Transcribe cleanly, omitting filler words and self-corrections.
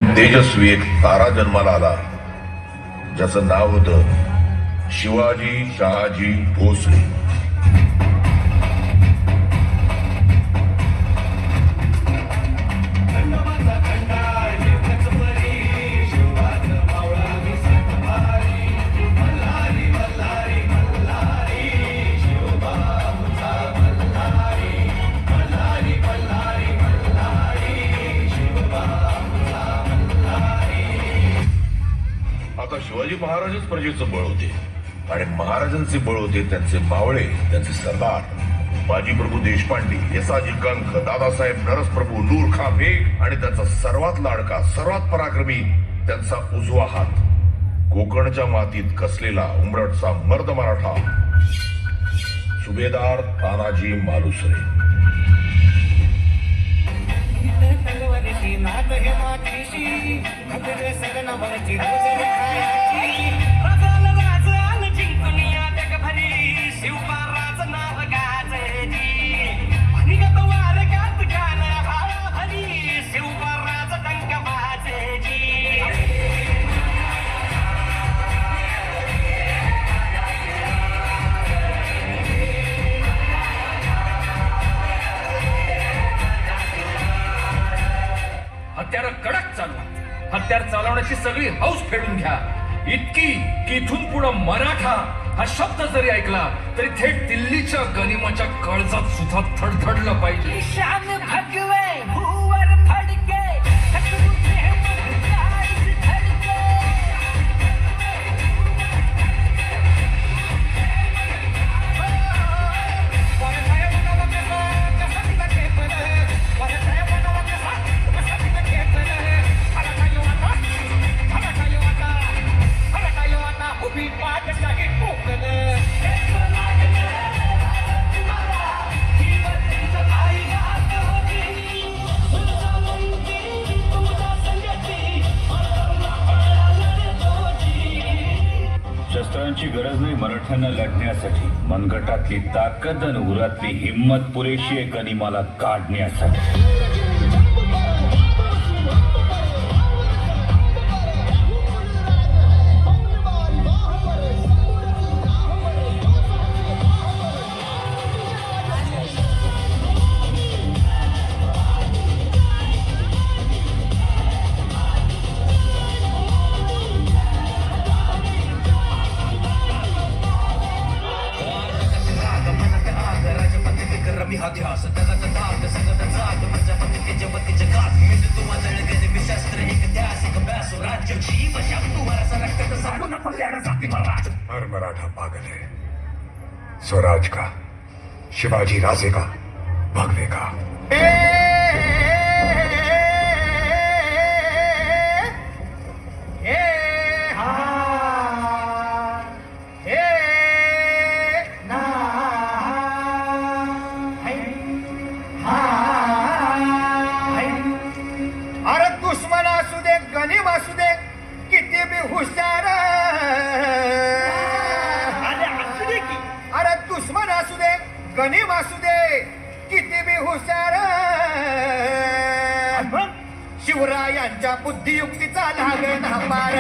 तेजस्वी एक तारा जन्माला आला, ज्याचं नाव होतं शिवाजी शहाजी भोसले. आता शिवाजी महाराजच प्रजेचं बळ होते आणि महाराजांचे बळ होते त्यांचे मावळे, त्यांचे सरदार बाजी प्रभू देशपांडे, येसाजी कंक, दादासाहेब नरसप्रभू, नूरखा बेग आणि त्यांचा सर्वात लाडका, सर्वात पराक्रमी त्यांचा उजवा हात, कोकणच्या मातीत कसलेला उमरटचा मर्द मराठा सुभेदार तानाजी मालुसरे. हत्यार कडक चालवा. हत्यार चालवण्याची सगळी हौस फेडून घ्या, इतकी की इथून पुढे मराठा हा शब्द जरी ऐकला तरी थेट दिल्लीच्या गनिमाच्या काळजात सुद्धा थडथडलं पाहिजे. शान भगवे भूवर फडके शस्त्रांची गरज नाही मराठ्यांना लढण्यासाठी. मनगटातली ताकद आणि उरातली हिंमत पुरेशी आहे गनिमाला काढण्यासाठी. हर मराठा पागल है स्वराज का, शिवाजी राजे का, भगवे का. अरे दुश्मन असू दे, गनीम असू दे, किती बी हुशार. अरे दुश्मन असू दे, गनीम असू दे, किती बी हुशार. शिवरायांच्या बुद्धियुक्तीचा लागेल पार.